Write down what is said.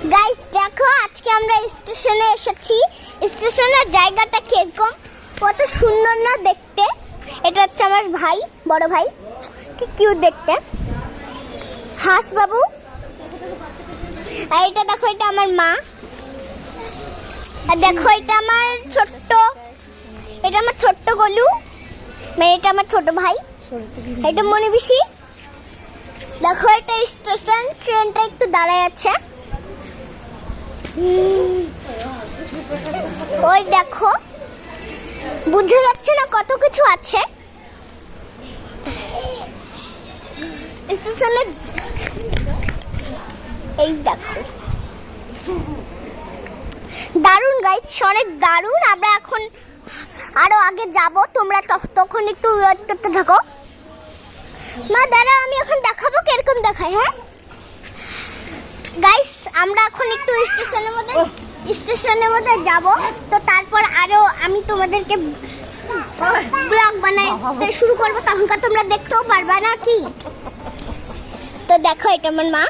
Guys দেখো আজকে আমরা স্টেশনে এসেছি। স্টেশনের জায়গাটা কিরকম, কত সুন্দর না দেখতে। এটা হচ্ছে আমার ভাই, বড় ভাই, কি কিউট দেখতে, হাস বাবু। আর এটা দেখো, এটা আমার মা। আর দেখো এটা আমার ছোট্ট গলু, মানে এটা আমার ছোট ভাই, এটা মনিবিশি। দেখো এটা স্টেশন, ট্রেনটা একটু দাঁড়ায় আছে। ওই দেখো, বুঝতে যাচ্ছে না কত কিছু আছে স্টেশনে। এই দেখো, দারুণ গাইস, অনেক দারুণ। আমরা এখন আরো আগে যাব, তোমরা তখন একটু ওয়েট করতে থাকো। মা দাঁড়াও, আমি এখন দেখাবো কিরকম দেখায়। হ্যাঁ গাইস, আমরা এখন একটু স্টেশনের মধ্যে যাব, তো তারপর আরো আমি তোমাদেরকে ব্লগ বানাতে শুরু করবো, তখনকার তোমরা দেখতেও পারবা না কি। তো দেখো এটা আমার মা।